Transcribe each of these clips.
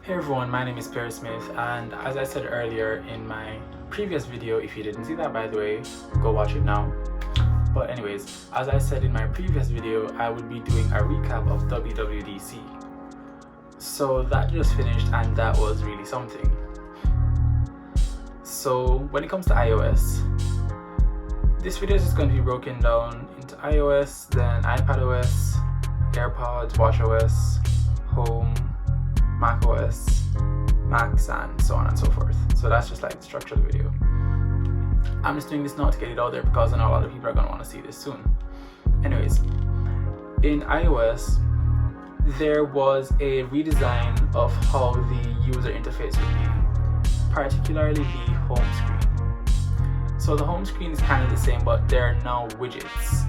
Hey everyone, my name is Perry Smith, and as I said earlier in my previous video, if you didn't see that by the way, go watch it now. But anyways, as I said in my previous video, I would be doing a recap of WWDC. So that just finished and that was really something. So when it comes to iOS, this video is just going to be broken down into iOS, then iPadOS, AirPods, watchOS, Home, macOS, Macs, and so on and so forth. So that's just like the structure of the video. I'm just doing this now to get it out there because I know a lot of people are going to want to see this soon. Anyways, in iOS, there was a redesign of how the user interface would be, particularly the home screen. So the home screen is kind of the same, but there are now widgets.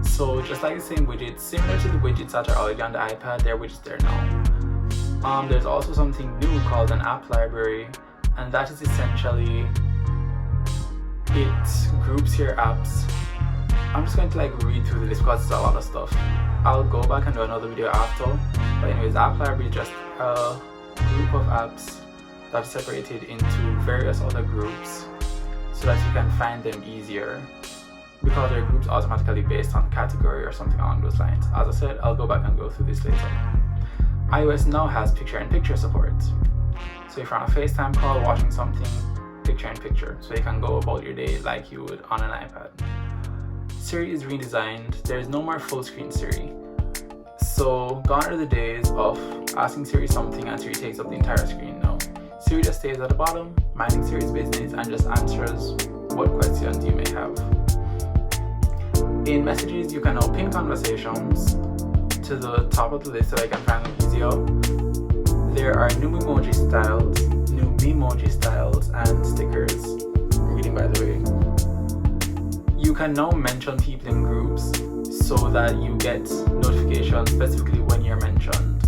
So just like the same widgets, similar to the widgets that are already on the iPad, there are widgets there now. There's also something new called an app library, and that is essentially, it groups your apps. I'm just going to like read through the list because it's a lot of stuff. I'll go back and do another video after. But anyways, the app library is just a group of apps that's separated into various other groups so that you can find them easier, because they're groups automatically based on category or something along those lines. As I said, I'll go back and go through this later. iOS now has picture-in-picture support. So if you're on a FaceTime call watching something, picture-in-picture, so you can go about your day like you would on an iPad. Siri is redesigned. There's no more full-screen Siri. So gone are the days of asking Siri something and Siri takes up the entire screen now. Siri just stays at the bottom, minding Siri's business, and just answers what questions you may have. In messages, you can now pin conversations to the top of the list so that I can find them easier. There are new emoji styles, and stickers. Reading by the way. You can now mention people in groups so that you get notifications specifically when you're mentioned.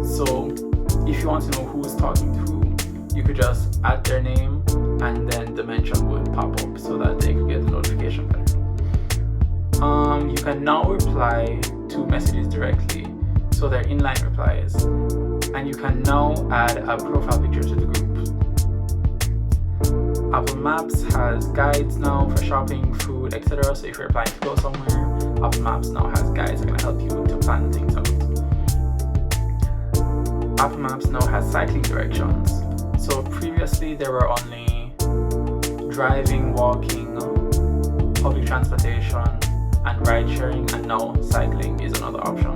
So if you want to know who's talking to who, you could just add their name and then the mention would pop up so that they could get the notification better. You can now reply to messages directly, so they're inline replies, and you can now add a profile picture to the group. Apple Maps has guides now for shopping, food, etc. So if you're planning to go somewhere, Apple Maps now has guides that can help you to plan things out. Apple Maps now has cycling directions. So previously there were only driving, walking, public transportation, and ride sharing, and now cycling is another option.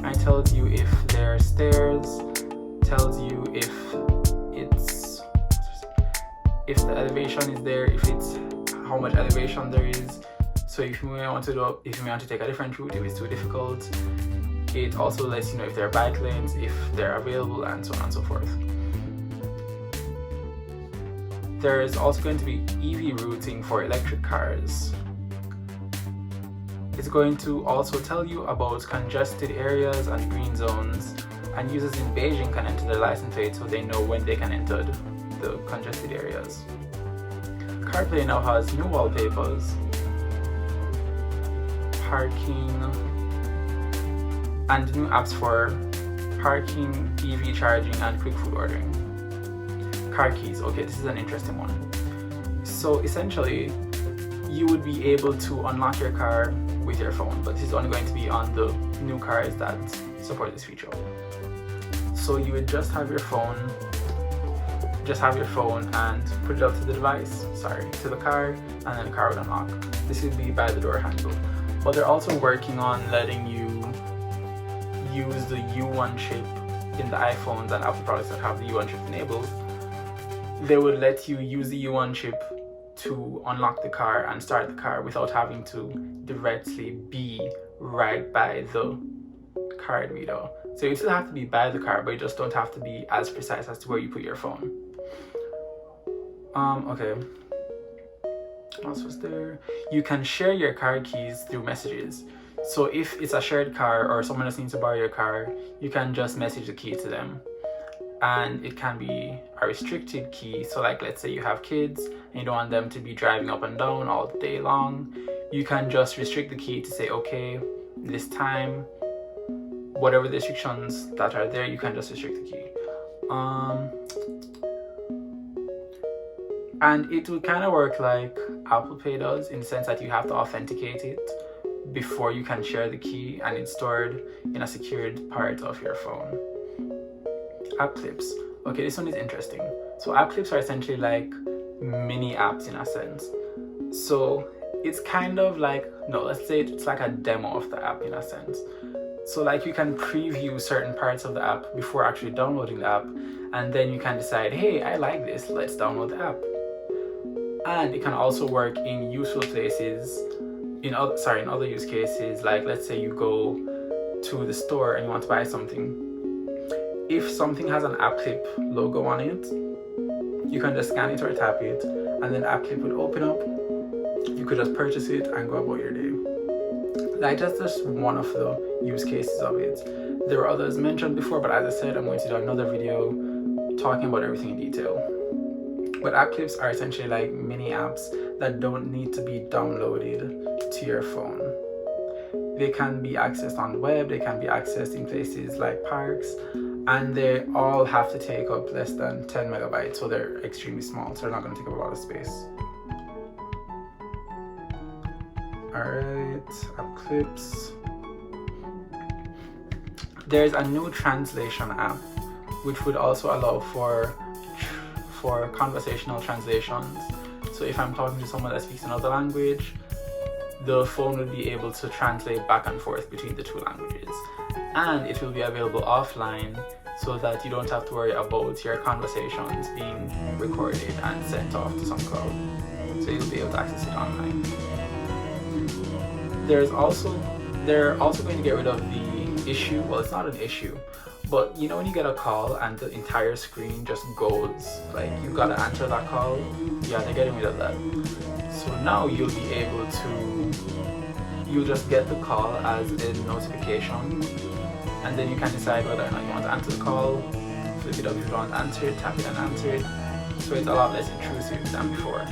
And it tells you if there are stairs, tells you if the elevation is there, if it's how much elevation there is. So if you may want to take a different route, if it's too difficult. It also lets you know if there are bike lanes, if they're available, and so on and so forth. There is also going to be EV routing for electric cars. It's going to also tell you about congested areas and green zones, and users in Beijing can enter their license plate so they know when they can enter the congested areas. CarPlay now has new wallpapers, parking, and new apps for parking, EV charging, and quick food ordering. Car keys, okay, this is an interesting one. So essentially, you would be able to unlock your car with your phone, but this is only going to be on the new cars that support this feature. So you would just have your phone and put it up to the device, to the car, and then the car would unlock. This would be by the door handle. But they're also working on letting you use the U1 chip in the iPhones and Apple products that have the U1 chip enabled. They would let you use the U1 chip to unlock the car and start the car without having to directly be right by the card reader. So you still have to be by the car, but you just don't have to be as precise as to where you put your phone. Okay. What else was there? You can share your car keys through messages. So if it's a shared car or someone else needs to borrow your car, you can just message the key to them. And it can be a restricted key. So like, let's say you have kids and you don't want them to be driving up and down all day long. You can just restrict the key to say, okay, this time, whatever the restrictions that are there, you can just restrict the key. And it will kind of work like Apple Pay does, in the sense that you have to authenticate it before you can share the key, and it's stored in a secured part of your phone. App clips. Okay, this one is interesting. So app clips are essentially like mini apps in a sense. So it's kind of like, no, let's say it's like a demo of the app in a sense. So like you can preview certain parts of the app before actually downloading the app, and then you can decide, hey, I like this, let's download the app. And it can also work in useful places, in other use cases, like let's say you go to the store and you want to buy something. If something has an app clip logo on it, you can just scan it or tap it, and then app clip would open up. You could just purchase it and go about your day. Like that's just one of the use cases of it. There were others mentioned before, but as I said, I'm going to do another video talking about everything in detail. But app clips are essentially like mini apps that don't need to be downloaded to your phone. They can be accessed on the web, they can be accessed in places like parks, and they all have to take up less than 10 megabytes, so they're extremely small, so they're not going to take up a lot of space. Alright, app clips. There's a new translation app which would also allow for conversational translations. So if I'm talking to someone that speaks another language, the phone will be able to translate back and forth between the two languages. And it will be available offline, so that you don't have to worry about your conversations being recorded and sent off to some cloud. So you'll be able to access it online. They're also going to get rid of the issue, well, it's not an issue, but you know when you get a call and the entire screen just goes, like you gotta answer that call? Yeah, they're getting rid of that. So now you'll be able to, you'll just get the call as a notification, and then you can decide whether or not you want to answer the call, flip it up if you don't answer it, tap it and answer it. So it's a lot less intrusive than before.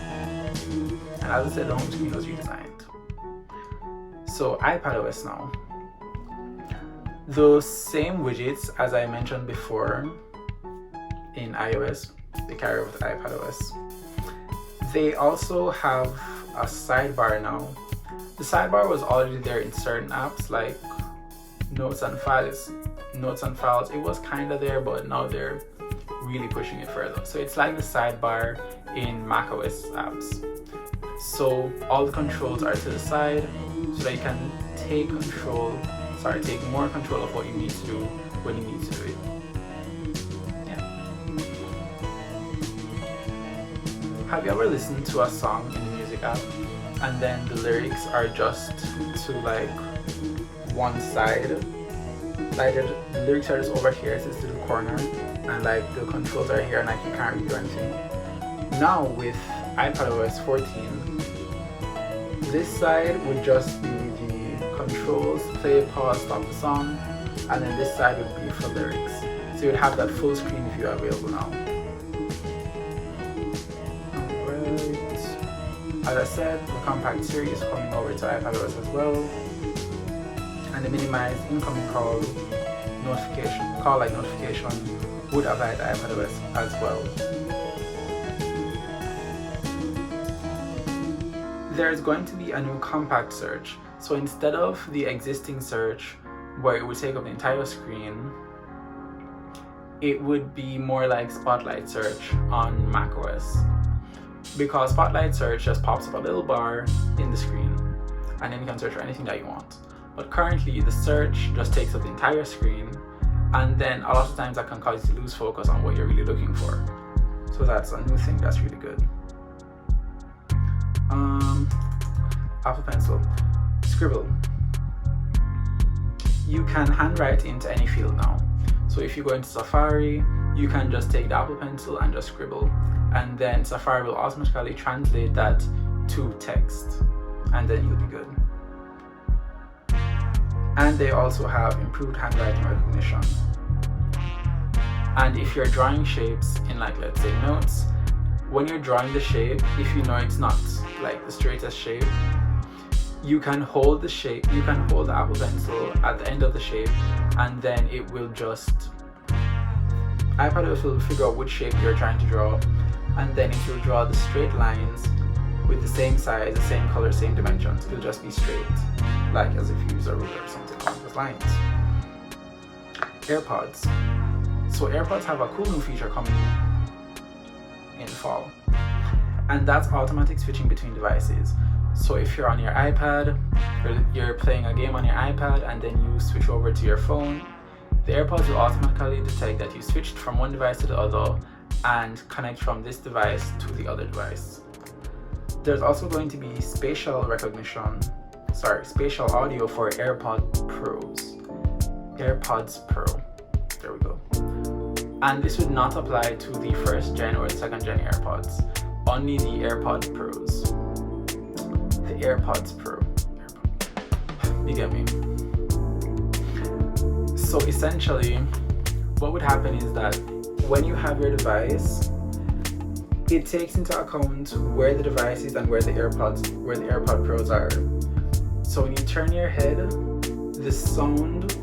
And as I said, the home screen was redesigned. So iPadOS now. Those same widgets as I mentioned before in iOS, they carry over to iPadOS. They also have a sidebar now. The sidebar was already there in certain apps like Notes and Files. It was kind of there, but now they're really pushing it further. So it's like the sidebar in macOS apps. So all the controls are to the side, so that you can take more control of what you need to do when you need to do it. Yeah. Have you ever listened to a song in the music app and then the lyrics are just to like one side? Like the lyrics are just over here, so it's to the corner, and like the controls are here and like you can't really do anything. Now with iPadOS 14, this side would just be the controls, play, pause, stop the song, and then this side would be for lyrics. So you'd have that full screen view available now. Alright. As I said, the compact Siri is coming over to iPadOS as well. And the minimized incoming call like notification would apply to iPadOS as well. There's going to be a new compact search. So instead of the existing search where it would take up the entire screen, it would be more like Spotlight search on macOS. Because Spotlight search just pops up a little bar in the screen, and then you can search for anything that you want. But currently the search just takes up the entire screen, and then a lot of times that can cause you to lose focus on what you're really looking for. So that's a new thing that's really good. Apple Pencil. Scribble. You can handwrite into any field now. So if you go into Safari, you can just take the Apple Pencil and just scribble, and then Safari will automatically translate that to text, and then you'll be good. And they also have improved handwriting recognition. And if you're drawing shapes in like, let's say, Notes, when you're drawing the shape, if you know it's not like the straightest shape, you can hold the shape, you can hold the Apple Pencil at the end of the shape, and then it will just iPadOS will figure out which shape you're trying to draw, and then it will draw the straight lines with the same size, the same color, same dimensions. It'll just be straight, like as if you use a ruler or something along those lines. AirPods. So AirPods have a cool new feature coming in fall, and that's automatic switching between devices. So if you're on your iPad, or you're playing a game on your iPad and then you switch over to your phone, the AirPods will automatically detect that you switched from one device to the other and connect from this device to the other device. There's also going to be spatial audio for AirPods Pro. There we go. And this would not apply to the first gen or the second gen AirPods, only the AirPod Pros. The AirPods Pro. You get me? So essentially, what would happen is that when you have your device, it takes into account where the device is and where the AirPod Pros are. So when you turn your head, the sound,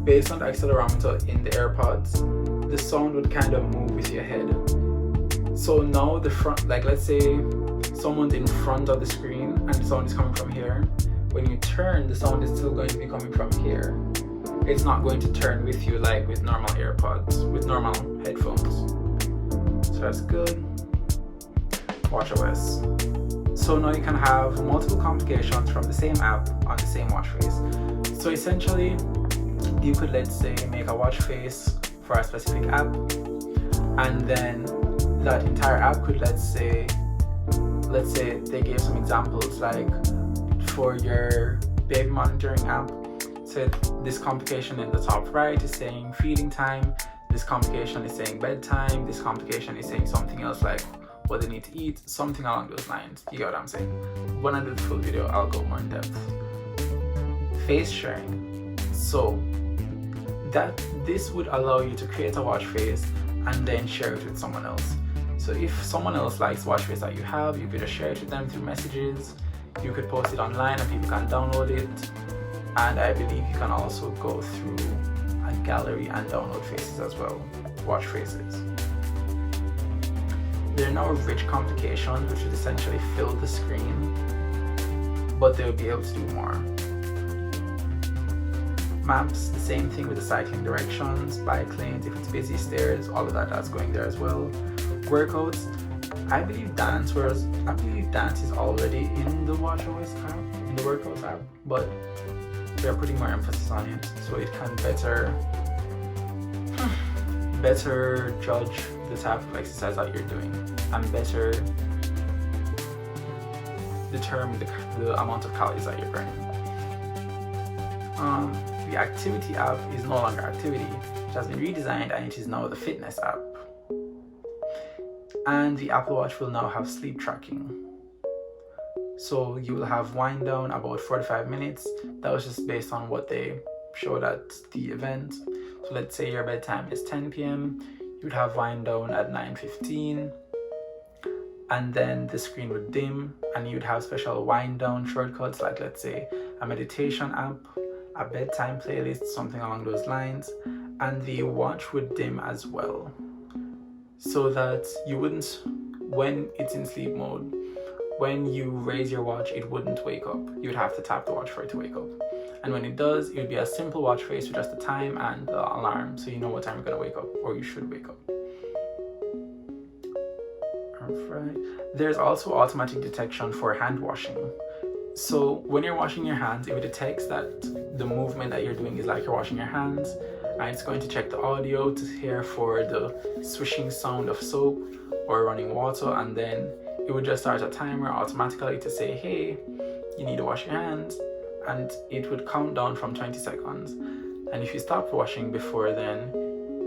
based on the accelerometer in the AirPods, the sound would kind of move with your head. So now the front, like let's say someone's in front of the screen and the sound is coming from here. When you turn, the sound is still going to be coming from here. It's not going to turn with you like with normal AirPods, with normal headphones. So that's good. WatchOS. So now you can have multiple complications from the same app on the same watch face. So essentially, you could, let's say, make a watch face for a specific app, and then that entire app could, let's say they gave some examples, like for your baby monitoring app, so this complication in the top right is saying feeding time, this complication is saying bedtime, this complication is saying something else like what they need to eat, something along those lines. You get what I'm saying? When I do the full video, I'll go more in depth. Face sharing. So this would allow you to create a watch face and then share it with someone else. So if someone else likes watch face that you have, you could just share it with them through messages. You could post it online and people can download it. And I believe you can also go through a gallery and download faces as well, watch faces. There are now rich complications which would essentially fill the screen, but they'll be able to do more. Maps, the same thing with the cycling directions, bike lanes, if it's busy, stairs, all of that's going there as well. Workouts, I believe dance is already in the WatchOS app, in the Workouts app, but they're putting more emphasis on it, so it can better judge the type of exercise that you're doing and better determine the amount of calories that you're burning. The activity app is no longer activity. It has been redesigned and it is now the fitness app. And the Apple Watch will now have sleep tracking. So you will have wind down about 45 minutes. That was just based on what they showed at the event. So let's say your bedtime is 10 p.m. You'd have wind down at 9:15, and then the screen would dim and you'd have special wind down shortcuts, like let's say a meditation app, a bedtime playlist, something along those lines, and the watch would dim as well, so that you wouldn't, when it's in sleep mode, when you raise your watch, it wouldn't wake up. You'd have to tap the watch for it to wake up. And when it does, it would be a simple watch face with just the time and the alarm, so you know what time you're going to wake up, or you should wake up. Alright. There's also automatic detection for hand washing. So when you're washing your hands, if it detects that the movement that you're doing is like you're washing your hands, and it's going to check the audio to hear for the swishing sound of soap or running water, and then it would just start a timer automatically to say, hey, you need to wash your hands, and it would count down from 20 seconds. And if you stopped washing before then,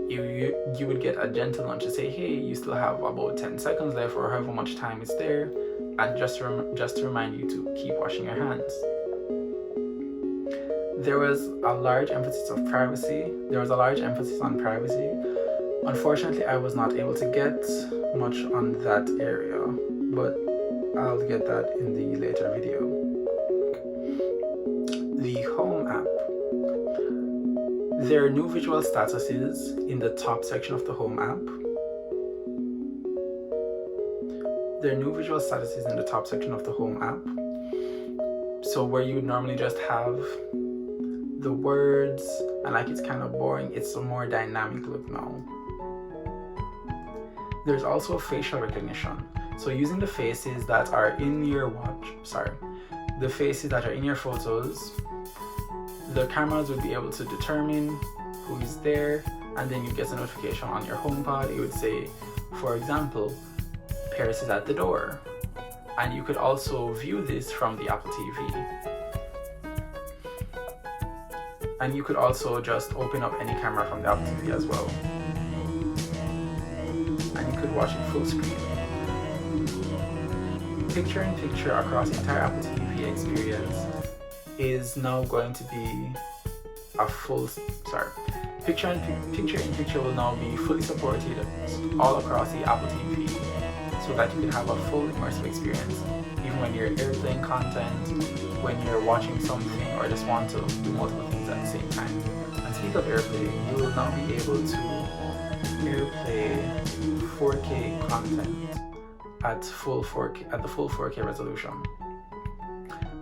you would get a gentle nudge to say, hey, you still have about 10 seconds left, or however much time is there, and just to remind you to keep washing your hands. There was a large emphasis on privacy. Unfortunately, I was not able to get much on that area, but I'll get that in the later video. The Home app. There are new visual statuses in the top section of the Home app. So where you would normally just have the words and like it's kind of boring, it's a more dynamic look now. There's also facial recognition. So using the faces that are in your the faces that are in your photos, the cameras will be able to determine who is there, and then you get a notification on your HomePod. It would say, for example, Paris is at the door. And you could also view this from the Apple TV. And you could also just open up any camera from the Apple TV as well. And you could watch it full screen. Picture-in-picture across the entire Apple TV experience is now going to be Picture-in-picture will now be fully supported all across the Apple TV, so that you can have a full immersive experience, even when you're airplaying content, when you're watching something, or just want to do multiple things at the same time. And speaking of airplay, you will now be able to airplay 4K content at the full 4K resolution.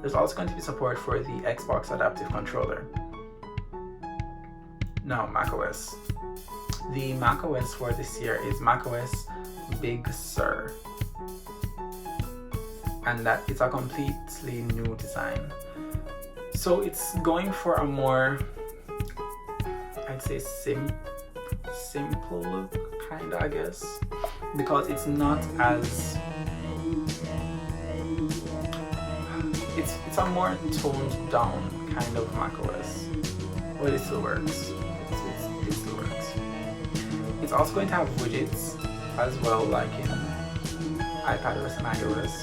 There's also going to be support for the Xbox Adaptive Controller. Now, macOS. The macOS for this year is macOS Big Sur, and that it's a completely new design. So it's going for a more, I'd say, simple look, kinda, I guess, because it's not as it's a more toned down kind of macOS, but it still works. It still works. It's also going to have widgets as well, like in iPadOS and iOS.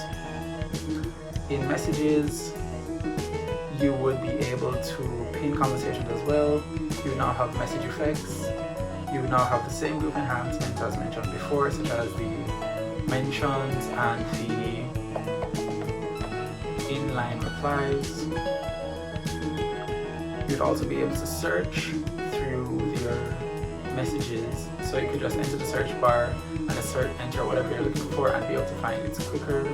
In Messages, you would be able to pin conversations as well. You now have message effects. You now have the same group enhancements as mentioned before, such as the mentions and the inline replies. You'd also be able to search through your messages, so you could just enter the search bar and enter whatever you're looking for and be able to find it quicker.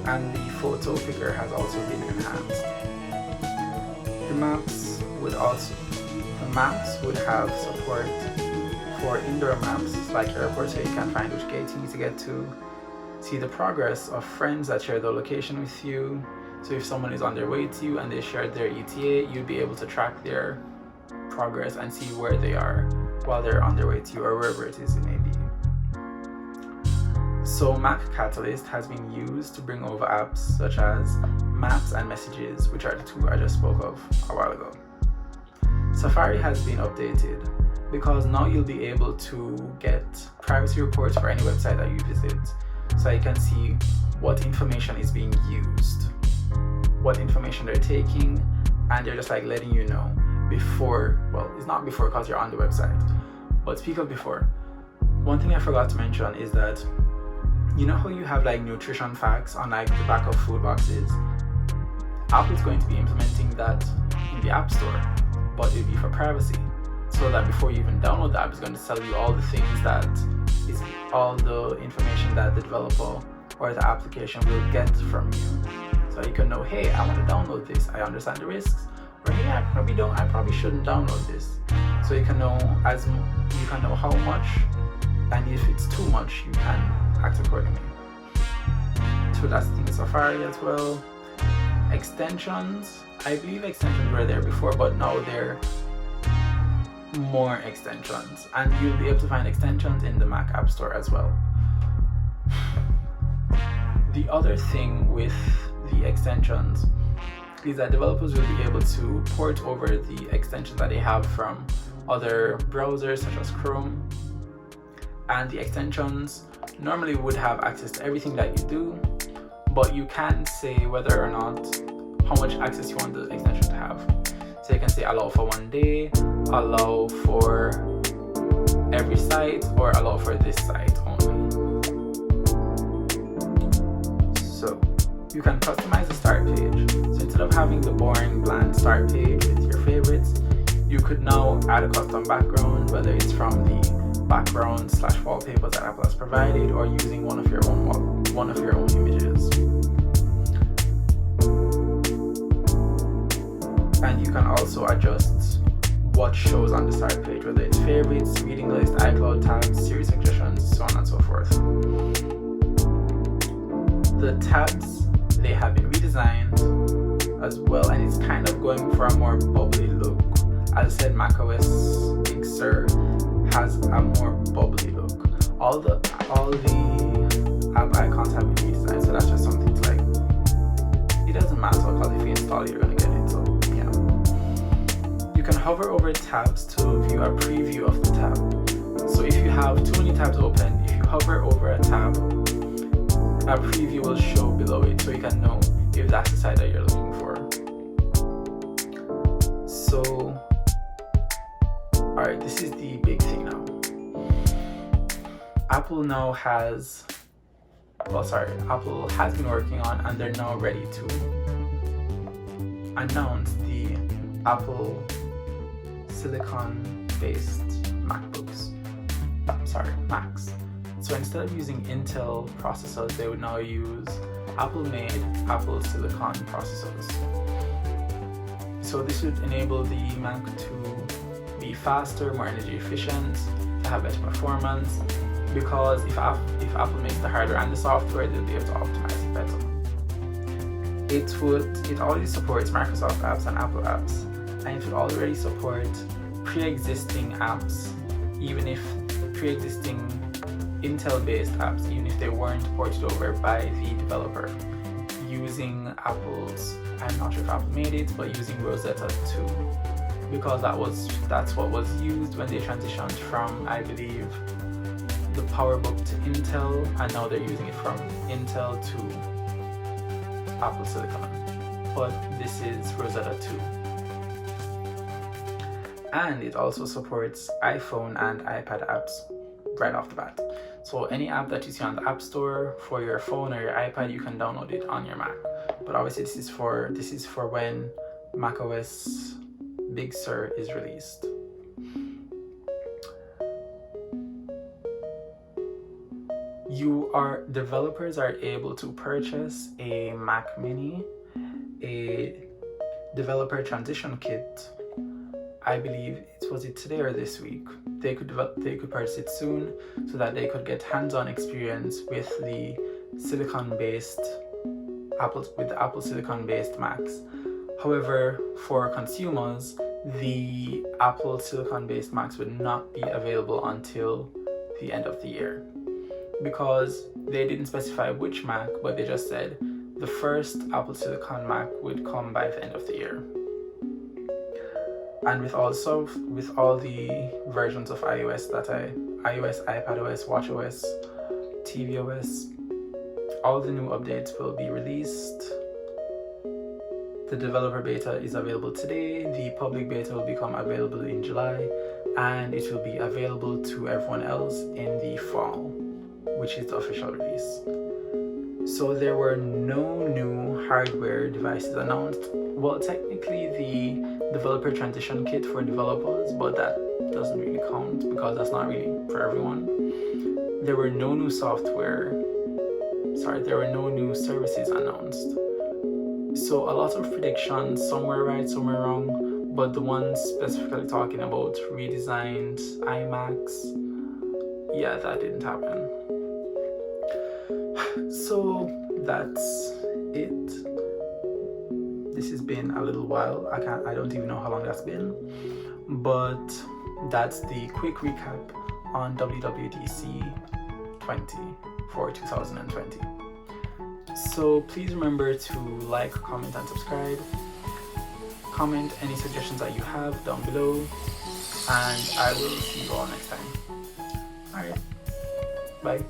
And the photo picker has also been enhanced. The maps would have support for indoor maps like airports, so you can find which gate you need to get to, see the progress of friends that share the location with you. So if someone is on their way to you and they shared their ETA, you'd be able to track their progress and see where they are while they're on their way to you, or wherever it is it may be. So Mac Catalyst has been used to bring over apps such as Maps and Messages, which are the two I just spoke of a while ago. Safari has been updated because now you'll be able to get privacy reports for any website that you visit, so you can see what information is being used, what information they're taking, and they're just like letting you know before, well, it's not before because you're on the website, but speak of before. One thing I forgot to mention is that, you know how you have like nutrition facts on like the back of food boxes? Apple's going to be implementing that in the App Store, but it'll be for privacy, so that before you even download the app, it's going to tell you all the things that is all the information that the developer or the application will get from you. So you can know, hey, I want to download this, I understand the risks, or hey, I probably shouldn't download this. So you can know how much, and if it's too much, you can act accordingly. So that's the thing with Safari as well. Extensions, I believe extensions were there before, but now they're more extensions, and you'll be able to find extensions in the Mac App Store as well. The other thing with the extensions is that developers will be able to port over the extensions that they have from other browsers such as Chrome, and the extensions normally would have access to everything that you do, but you can say whether or not how much access you want the extension to have. So you can say allow for 1 day, allow for every site, or allow for this site only. So you can customize the start page. So instead of having the boring bland start page with your favorites, you could now add a custom background, whether it's from the background/wallpapers that Apple has provided, or using one of your own images. And you can also adjust what shows on the start page, whether it's favorites, reading list, iCloud tabs, Siri suggestions, so on and so forth. The tabs, they have been redesigned as well, and it's kind of going for a more bubbly look. As I said, macOS Big Sur has a more bubbly look. All the app icons have been redesigned, so that's just something to like. It doesn't matter because if you install it, you're gonna get it. So yeah, you can hover over tabs to view a preview of the tab. So if you have too many tabs open, if you hover over a tab, a preview will show below it, so you can know if that's the site that you're looking for. So, alright, this is the big thing now. Apple has been working on, and they're now ready to announce the Apple silicon-based Macs. So instead of using Intel processors, they would now use Apple-made Apple silicon processors. So this would enable the Mac to be faster, more energy efficient, to have better performance, because if Apple makes the hardware and the software, they'll be able to optimize it better. It already supports Microsoft apps and Apple apps, and it would already support pre-existing apps, even if pre-existing Intel-based apps, even if they weren't ported over by the developer, using Apple's, I'm not sure if Apple made it, but using Rosetta 2, because that's what was used when they transitioned from, I believe, the PowerBook to Intel, and now they're using it from Intel to Apple Silicon. But this is Rosetta 2. And it also supports iPhone and iPad apps right off the bat. So any app that you see on the App Store for your phone or your iPad, you can download it on your Mac. But obviously this is for when macOS Big Sur is released. Developers are able to purchase a Mac Mini, a developer transition kit. I believe was it today or this week. They could purchase it soon, so that they could get hands-on experience with the silicon-based Apple silicon-based Macs. However, for consumers, the Apple silicon-based Macs would not be available until the end of the year, because they didn't specify which Mac, but they just said the first Apple silicon Mac would come by the end of the year. And with all the versions of iOS, iPadOS, watchOS, tvOS, all the new updates will be released. The developer beta is available today. The public beta will become available in July, and it will be available to everyone else in the fall, which is the official release. So there were no new hardware devices announced. Well, technically the developer transition kit for developers, but that doesn't really count because that's not really for everyone. There were no new services announced. So a lot of predictions, some were right, some were wrong, but the ones specifically talking about redesigned iMacs, yeah, that didn't happen. So that's it. This has been a little while. I don't even know how long that's been, but that's the quick recap on WWDC 20 for 2020. So please remember to like, comment, and subscribe. Comment any suggestions that you have down below, and I will see you all next time. Alright, bye.